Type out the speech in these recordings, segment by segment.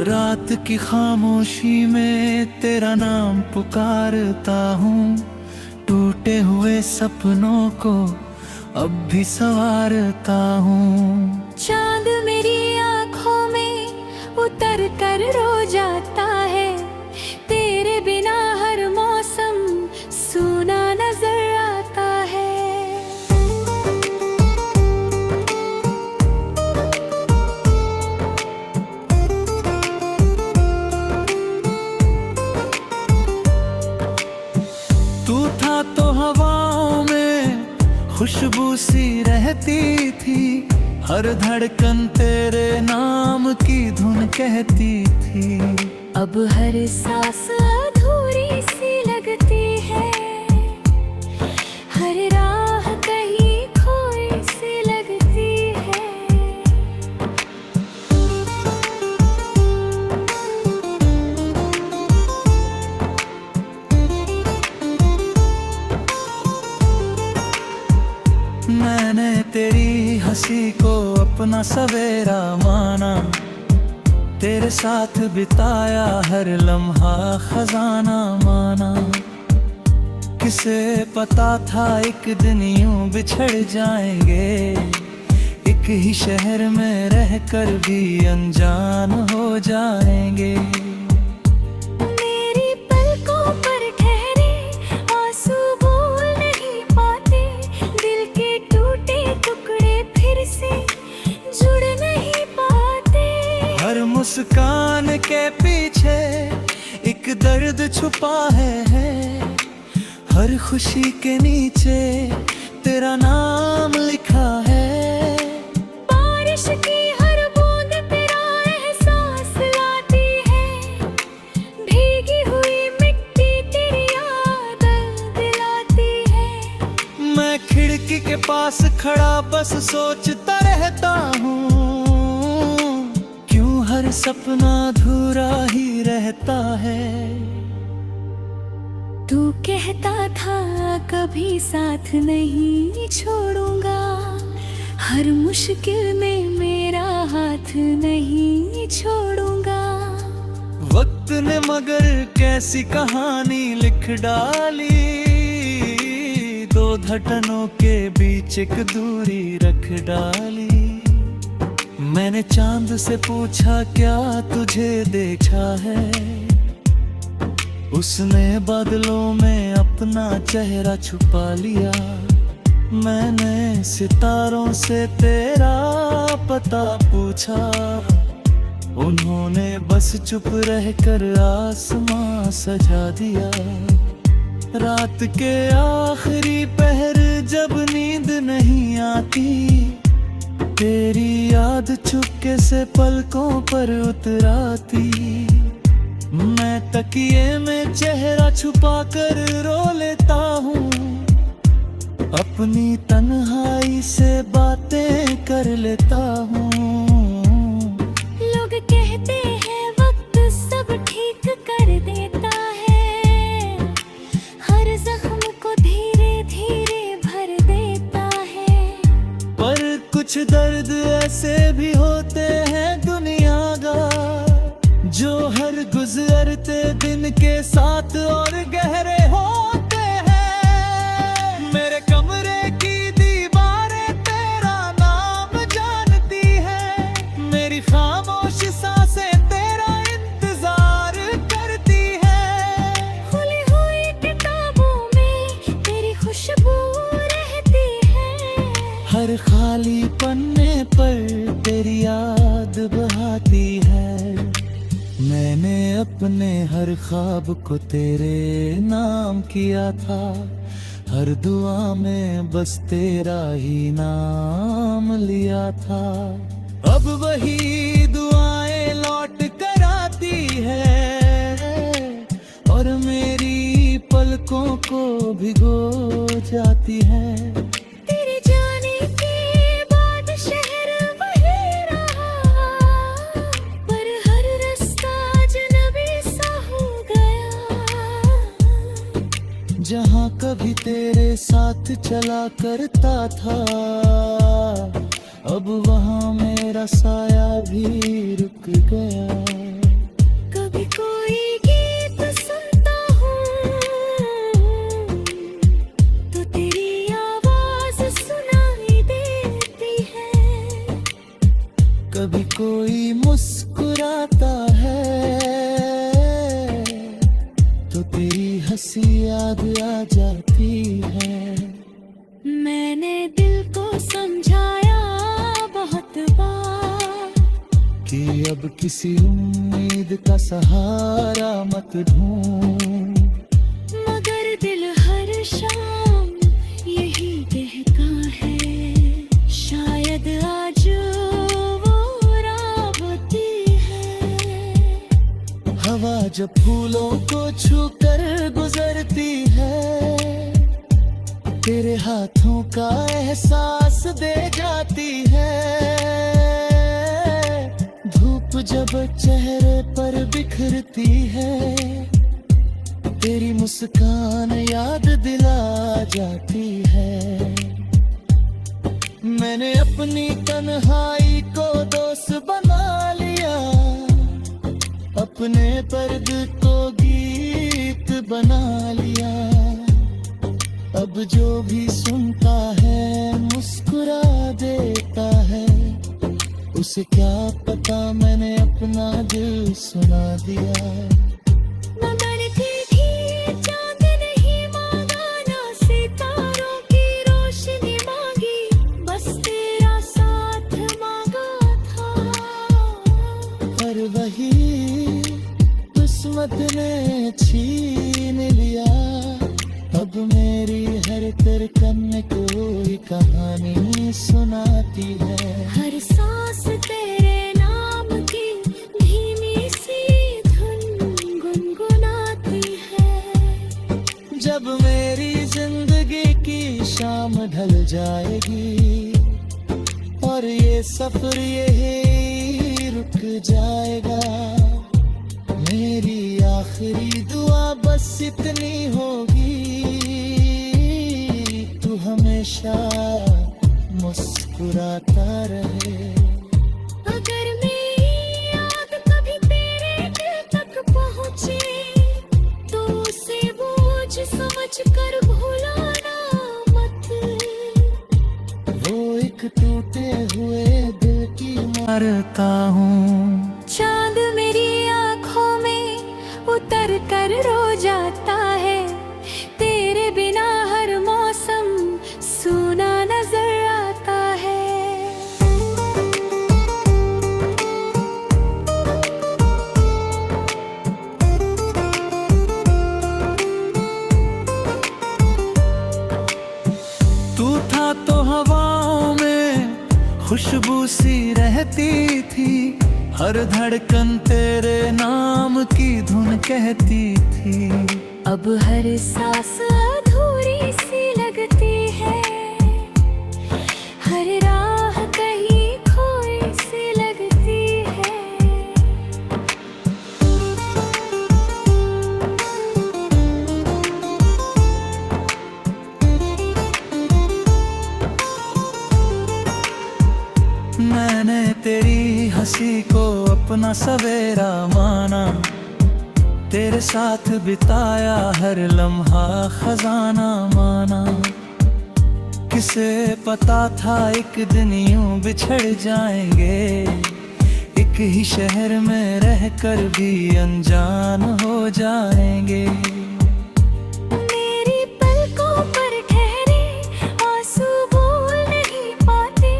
रात की खामोशी में तेरा नाम पुकारता हूँ। टूटे हुए सपनों को अब भी संवारता हूँ। चांद मेरी आँखों में उतर कर रो जाता है। तेरे बिना हर मौसम सूना नजर आता है। तू था तो हवाओं में खुशबू सी रहती थी। हर धड़कन तेरे नाम की धुन कहती थी। अब हर सांस अधूरी सी लगती है। हर राह कहीं खोई सी लगती है। मैंने तेरी हंसी को अपना सवेरा माना। तेरे साथ बिताया हर लम्हा खजाना माना। किसे पता था एक दिन यूं बिछड़ जाएंगे। एक ही शहर में रहकर भी अनजान हो जाएंगे। मेरी पलकों पर ठहरे आंसू बोल नहीं पाते। दिल के टूटे टुकड़े फिर से जुड़ नहीं पाते। हर मुस्कान के पीछे एक दर्द छुपा है। हर खुशी के नीचे तेरा नाम लिखा है। बारिश की हर बूंद तेरा एहसास लाती है। भीगी हुई मिट्टी तेरी याद दिलाती है। मैं खिड़की के पास खड़ा बस सोचता रहता हूँ। क्यों हर सपना अधूरा ही रहता है। तू कहता था कभी साथ नहीं छोड़ूंगा। हर मुश्किल में मेरा हाथ नहीं छोड़ूंगा। वक्त ने मगर कैसी कहानी लिख डाली। दो धड़कनों के बीच एक दूरी रख डाली। मैंने चांद से पूछा क्या तुझे देखा है। उसने बादलों में अपना चेहरा छुपा लिया। मैंने सितारों से तेरा पता पूछा। उन्होंने बस चुप रहकर आसमां सजा दिया। रात के आखिरी पहर जब नींद नहीं आती। तेरी याद चुपके से पलकों पर उतराती। मैं तकिए में चेहरा छुपा कर रो लेता हूँ। अपनी तन्हाई से बातें कर लेता हूँ। लोग कहते हैं वक्त सब ठीक कर देता है। हर जख्म को धीरे धीरे भर देता है। पर कुछ दर्द ऐसे भी होते हैं दुनिया का। जो हर गुजरते दिन के साथ और गहरे होते हैं। मेरे कमरे की दीवारें तेरा नाम जानती है। मेरी खामोश सांसें तेरा इंतजार करती है। खुली हुई किताबों में तेरी खुशबू रहती है। हर खाली पन्ने पर तेरी याद बहाती है। मैंने अपने हर ख्वाब को तेरे नाम किया था। हर दुआ में बस तेरा ही नाम लिया था। अब वही दुआएं लौट कर आती है। और मेरी पलकों को भिगो जाती है। तेरे जाने के बाद शहर वही रहा। पर हर रास्ता अजनबी सा हो गया। जहाँ कभी तेरे साथ चला करता था। अब वहाँ मेरा साया भी रुक गया। हंसी याद आ जाती है। मैंने दिल को समझाया बहुत बार कि अब किसी उम्मीद का सहारा मत ढूंढ, मगर दिल हर शाम यही कहता है, शायद आज वो राबती है। हवा जब फूलों को छू कर गुजरती है, तेरे हाथों का एहसास दे जाती है। धूप जब चेहरे पर बिखरती है, तेरी मुस्कान याद दिला जाती है। मैंने अपनी तन्हाई को दोस्त बना लिया, अपने दर्द को गीत बना लिया। अब जो भी सुनता है मुस्कुरा देता है, उसे क्या पता मैंने अपना दिल सुना दिया। न बनती थी चांद नहीं मांगा, ना सितारों की रोशनी मांगी, बस तेरा साथ मांगा था। पर वही किस्मत ने छीन लिया, अब मेरी हर धड़कन में कोई कहानी सुनाती है। हर सांस तेरे नाम की धीमी सी धुन गुनगुनाती है। जब मेरी जिंदगी की शाम ढल जाएगी और ये सफर यही रुक जाएगा, मेरी आखिरी दुआ बस इतनी होगी, तू हमेशा मुस्कुराता रहे। अगर मेरी याद कभी तेरे दिल तक पहुंचे, तो उसे बोझ समझ कर भुलाना मत। वो एक टूटे हुए दिल की मारता हूँ, चांद मेरी आंखों में उतर कर रो जाता है, तेरे बिना हर मौसम सूना नजर आता है। तू था तो हवाओं में खुशबू सी रहती थी, हर धड़कन तेरे नाम की धुन कहती थी। अब हर सांस अधूरी सी लगती है, हर राह कहीं खोई सी लगती है। मैंने तेरी हंसी को अपना सवेरा माना, तेरे साथ बिताया हर लम्हा खजाना माना। किसे पता था एक दिन यूं बिछड़ जाएंगे, एक ही शहर में रहकर भी अनजान हो जाएंगे। मेरी पलकों पर ठहरे आंसू बोल नहीं पाते,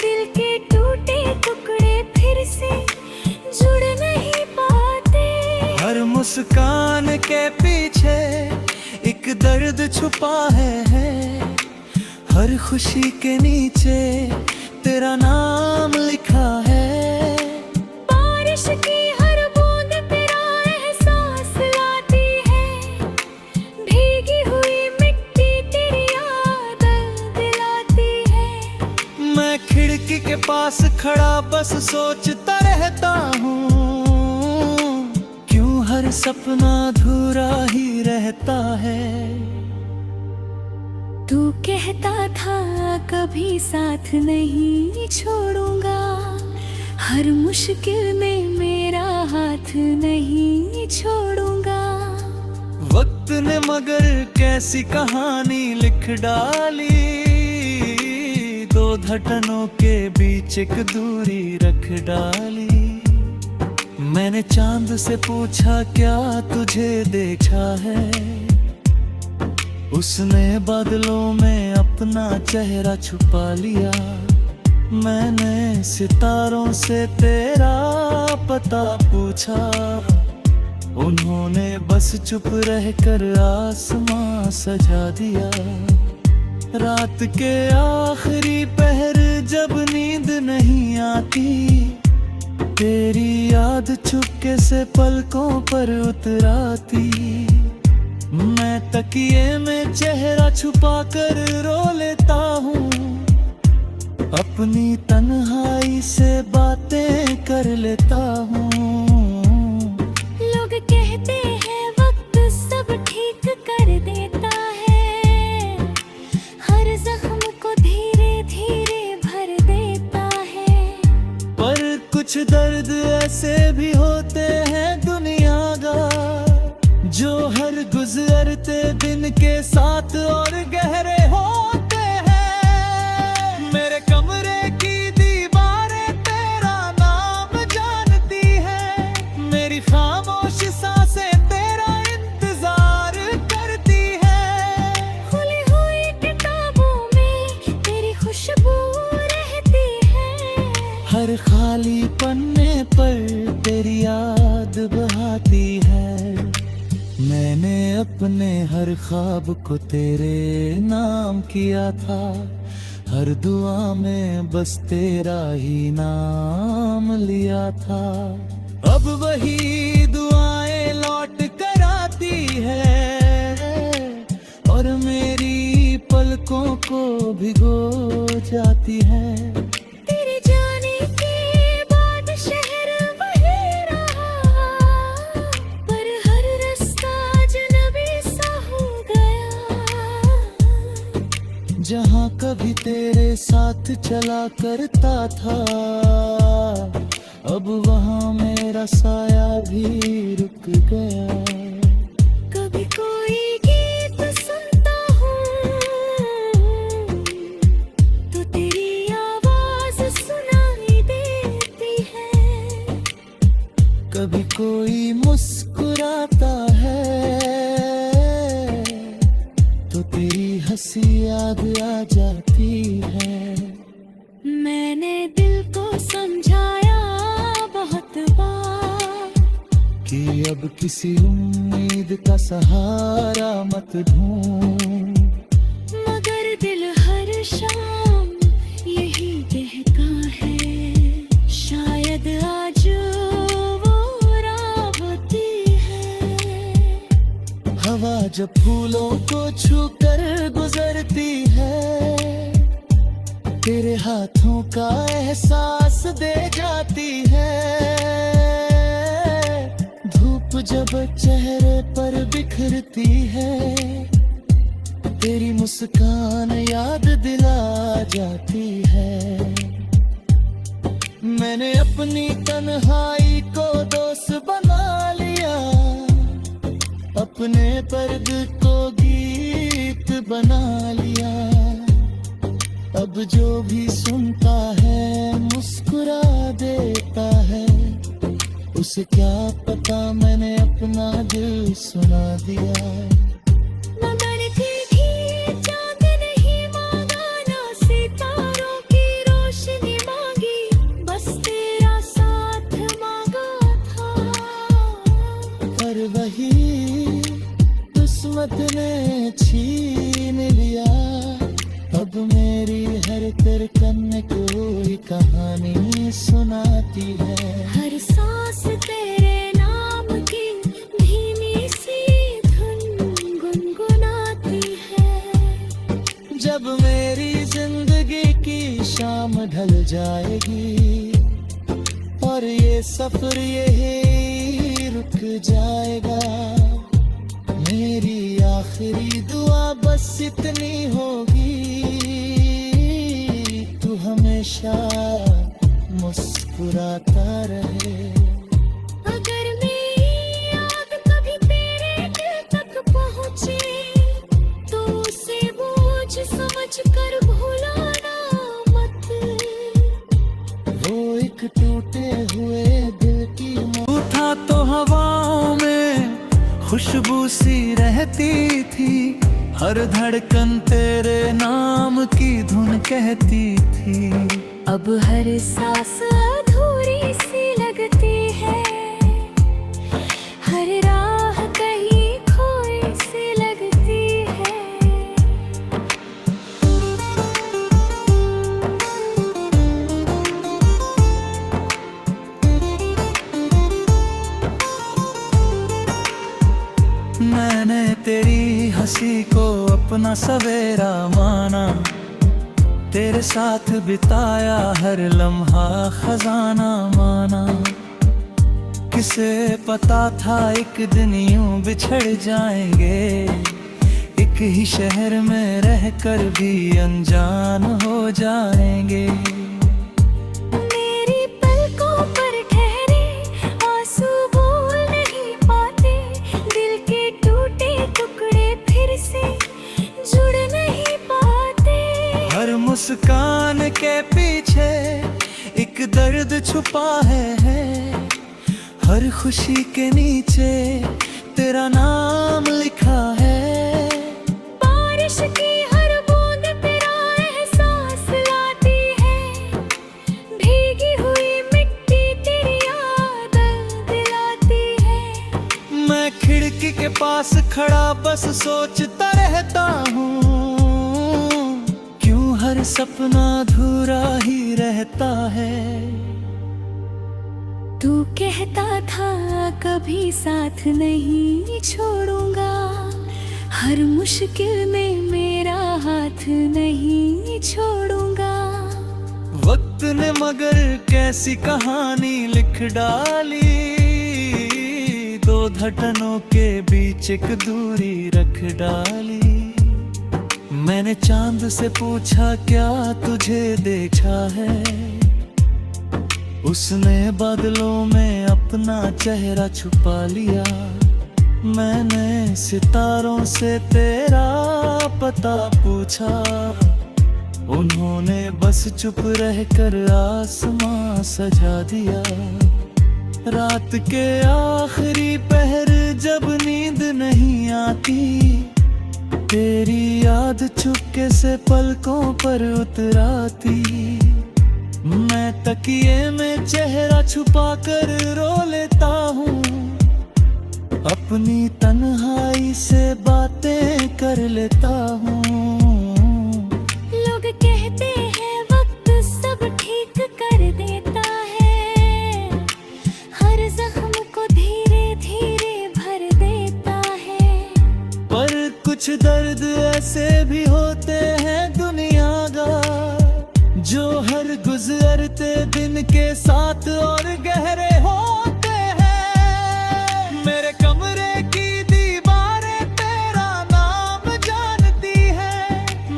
दिल के टूटे टुकड़े फिर से जुड़ नहीं पाते। हर मुस्कान के पीछे एक दर्द छुपा है, हर खुशी के नीचे तेरा नाम लिखा है। बारिश की हर बूंद तेरा एहसास लाती है, भीगी हुई मिट्टी तेरी याद दिलाती है। मैं खिड़की के पास खड़ा बस सोचता रहता हूँ, क्यों हर सपना अधूरा ही रहता है। तू कहता था कभी साथ नहीं छोड़ूंगा, हर मुश्किल में मेरा हाथ नहीं छोड़ूंगा। वक्त ने मगर कैसी कहानी लिख डाली, दो धड़कनों के बीच एक दूरी रख डाली। मैंने चांद से पूछा क्या तुझे देखा है, उसने बादलों में अपना चेहरा छुपा लिया। मैंने सितारों से तेरा पता पूछा, उन्होंने बस चुप रहकर आसमां सजा दिया। रात के आखिरी पहर जब नींद नहीं आती, तेरी याद चुपके से पलकों पर उतराती। मैं तकिए में चेहरा छुपा कर रो लेता हूँ, अपनी तन्हाई से बातें कर लेता हूँ। लोग कहते हैं वक्त सब ठीक कर देता है, हर जख्म को धीरे धीरे भर देता है। पर कुछ दर्द ऐसे भी होते हैं दुनिया का, जो हर गुजरते दिन के साथ और गहरे होते हैं। मेरे कमरे की दीवारें तेरा नाम जानती है, मेरी खामोश सांसें तेरा इंतजार करती है। खुली हुई किताबों में तेरी खुशबू रहती है, हर खाली पन्ने पर तेरी याद बहाती है। मैंने अपने हर ख्वाब को तेरे नाम किया था, हर दुआ में बस तेरा ही नाम लिया था। अब वही दुआएं लौट कर आती है, और मेरी पलकों को भिगो जाती है। तेरे जाने के बाद शहर वही रहा, पर हर रास्ता अजनबी सा हो गया। जहाँ कभी तेरे साथ चला करता था, अब वहाँ मेरा साया भी रुक गया। कभी कोई गीत सुनता हूँ तो तेरी आवाज सुनाई देती है, कभी कोई मुस्कुराता है तो तेरी हंसी याद आ जाती है। मैंने दिल को समझाया बहुत बार कि अब किसी उम्मीद का सहारा मत ढूंढ, मगर दिल हर शाम यही कहता है, शायद आज वो राहती है। हवा जब फूलों को छू कर गुजरती है, तेरे हाथों का एहसास दे जाती है। धूप जब चेहरे पर बिखरती है, तेरी मुस्कान याद दिला जाती है। मैंने अपनी तन्हाई को दोस्त बना लिया, अपने दर्द को गीत बना लिया। अब जो भी सुनता है मुस्कुरा देता है, उसे क्या पता मैंने अपना दिल सुना दिया। न बनती थी चांद नहीं मांगा, न सितारों की रोशनी मांगी, बस तेरा साथ मांगा था। पर वही किस्मत ने छीन लिया, अब मेरी हर धड़कन कोई कहानी सुनाती है। हर सांस तेरे नाम की धीमी सी धुन गुनगुनाती है। जब मेरी जिंदगी की शाम ढल जाएगी और ये सफर यही रुक जाएगा, मेरी आखिरी दुआ बस इतनी होगी, तू हमेशा मुस्कुराता रहे। अगर मेरी याद कभी तेरे दिल तक पहुँचे, तो उसे बोझ समझ कर भुलाना मत। वो एक टूटे हुए दिल की खुशबू सी रहती थी, हर धड़कन तेरे नाम की धुन कहती थी। अब हर सांस अधूरी सी लगती है, हर राह कहीं खोई सी लगती है। मैंने तेरी हंसी को अपना सवेरा माना, तेरे साथ बिताया हर लम्हा खजाना माना। किसे पता था एक दिन यूं बिछड़ जाएंगे, एक ही शहर में रहकर भी अनजान हो जाएंगे। मेरी पलकों पर ठहरे आंसू बोल नहीं पाते, दिल के टूटे टुकड़े फिर से जुड़ नहीं पाते। हर मुस्कान के पीछे एक दर्द छुपा है, हर खुशी के नीचे तेरा नाम लिखा है। बारिश की हर बूंद तेरा एहसास लाती है, भीगी हुई मिट्टी तेरी याद दिलाती है। मैं खिड़की के पास खड़ा बस सोचता रहता हूँ, क्यों हर सपना अधूरा ही रहता है। तू कहता था कभी साथ नहीं छोड़ूंगा, हर मुश्किल में मेरा हाथ नहीं छोड़ूंगा। वक्त ने मगर कैसी कहानी लिख डाली, दो धड़कनों के बीच एक दूरी रख डाली। मैंने चांद से पूछा क्या तुझे देखा है, उसने बादलों में अपना चेहरा छुपा लिया। मैंने सितारों से तेरा पता पूछा, उन्होंने बस चुप रहकर आसमां सजा दिया। रात के आखिरी पहर जब नींद नहीं आती, तेरी याद चुपके से पलकों पर उतराती। मैं तकिए में चेहरा छुपा कर रो लेता हूँ, अपनी तन्हाई से बातें कर लेता हूँ। लोग कहते हैं वक्त सब ठीक कर देता है, हर जख्म को धीरे धीरे भर देता है। पर कुछ दर्द ऐसे भी होते हैं दुनिया का, जो हर गुजरते दिन के साथ और गहरे होते हैं। मेरे कमरे की दीवारें तेरा नाम जानती है,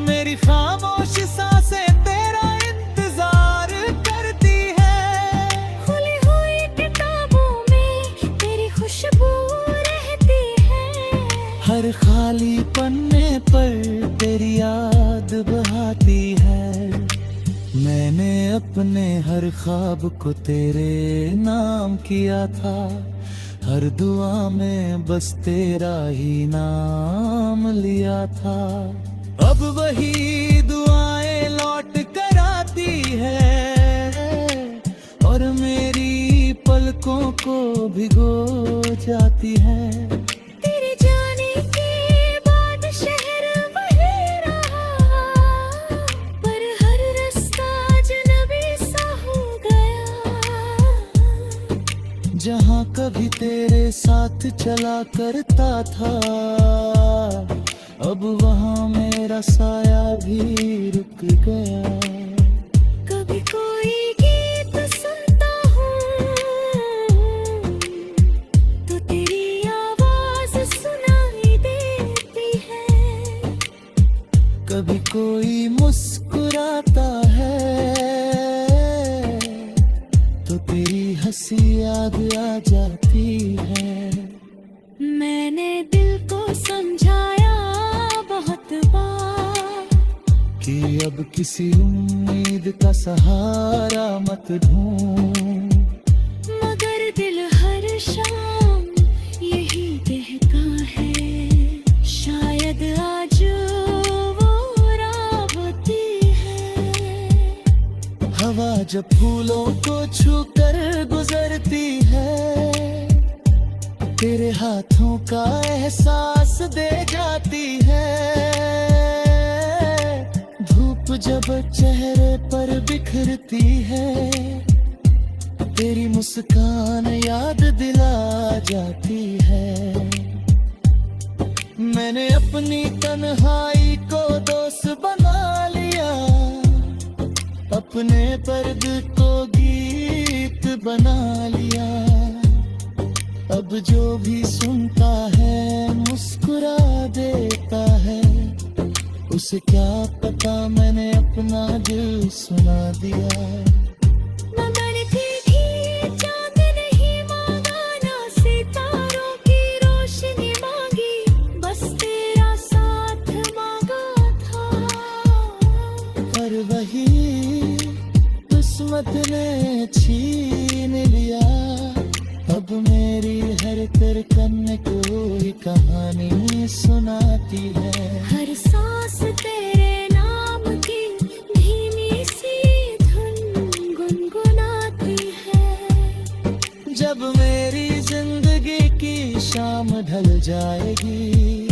मेरी खामोश सांसें तेरा इंतजार करती है। खुली हुई किताबों में तेरी खुशबू रहती है, हर खाली पन्ने पर तेरी याद बहाती है। मैंने अपने हर ख्वाब को तेरे नाम किया था, हर दुआ में बस तेरा ही नाम लिया था। अब वही दुआएं लौट कर आती है, और मेरी पलकों को भिगो जाती है। तेरे जाने के बाद शहर वही रहा, पर हर रास्ता अजनबी सा हो गया। जहाँ कभी तेरे साथ चला करता था, अब वहाँ मेरा साया भी रुक गया। कभी कोई गीत सुनता हूँ तो तेरी आवाज सुनाई देती है, कभी कोई मुस्कुराता है तो तेरी हंसी याद आ जाती है। मैंने दिल को समझाया बहुत बार कि अब किसी उम्मीद का सहारा मत ढूंढ, मगर दिल हर शाम यही कहता जब फूलों को छूकर गुजरती है, तेरे हाथों का एहसास दे जाती है। धूप जब चेहरे पर बिखरती है, तेरी मुस्कान याद दिला जाती है। मैंने अपनी तन्हाई को दोस्त बना लिया, अपने दर्द को गीत बना लिया। अब जो भी सुनता है मुस्कुरा देता है, उसे क्या पता मैंने अपना दिल सुना दिया। किस्मत ने छीन लिया, अब मेरी हर धड़कन को ही कहानी सुनाती है। हर सांस तेरे नाम की धीमी सी धुन गुनगुनाती है। जब मेरी जिंदगी की शाम ढल जाएगी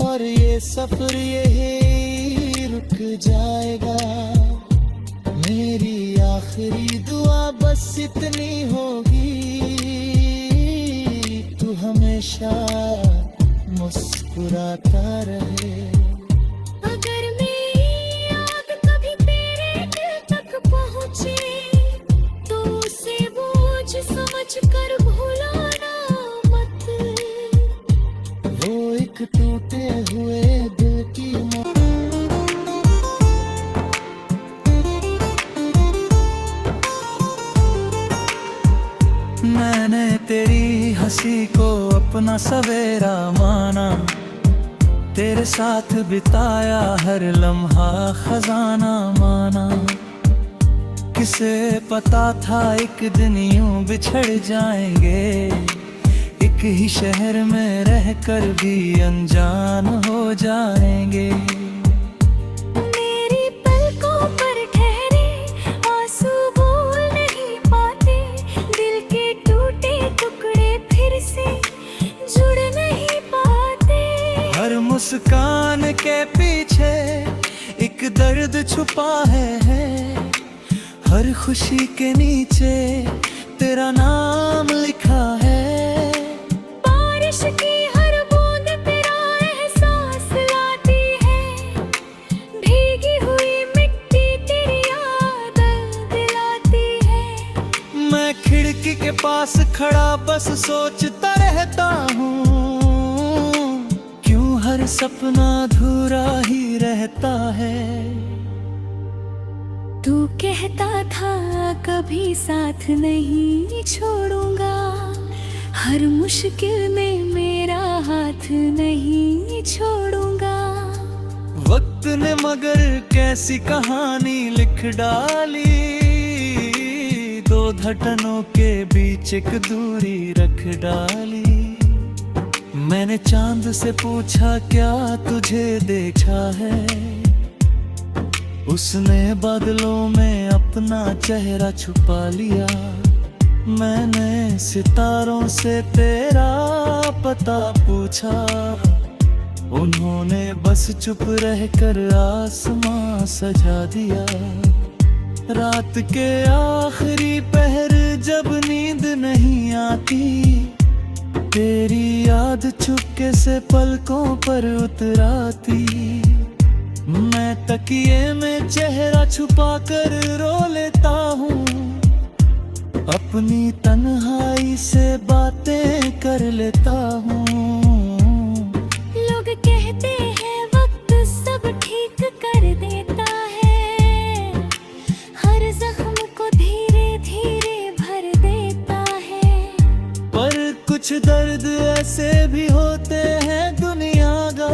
और ये सफर यही रुक जाएगा, मेरी आखिरी दुआ बस इतनी होगी, तू हमेशा मुस्कुराता रहे। अगर मेरी आग कभी तेरे दिल तक पहुंचे, तो उसे बोझ समझ कर भुलाना मत। वो एक टूटे हुए दिल की मैंने तेरी हंसी को अपना सवेरा माना, तेरे साथ बिताया हर लम्हा खजाना माना। किसे पता था एक दिन यूं बिछड़ जाएंगे, एक ही शहर में रहकर भी अनजान हो जाएंगे। मुस्कान के पीछे एक दर्द छुपा है, हर खुशी के नीचे तेरा नाम लिखा है। बारिश की हर बूंद तेरा एहसास लाती है, भीगी हुई मिट्टी तेरी याद दिलाती है। मैं खिड़की के पास खड़ा बस सोचता रहता हूँ, हर सपना अधूरा ही रहता है। तू कहता था कभी साथ नहीं छोड़ूंगा, हर मुश्किल में मेरा हाथ नहीं छोड़ूंगा। वक्त ने मगर कैसी कहानी लिख डाली, दो धड़कनों के बीच एक दूरी रख डाली। मैंने चांद से पूछा क्या तुझे देखा है, उसने बादलों में अपना चेहरा छुपा लिया। मैंने सितारों से तेरा पता पूछा, उन्होंने बस चुप रहकर आसमां सजा दिया। रात के आखिरी पहर जब नींद नहीं आती, तेरी याद चुपके से पलकों पर उतराती। मैं तकिए में चेहरा छुपा कर रो लेता हूँ, अपनी तन्हाई से बातें कर लेता हूँ। लोग कहते हैं वक्त सब ठीक कर देता है, हर जख्म को धीरे धीरे भर देता है। पर कुछ दर्द ऐसे भी होते हैं दुनिया का,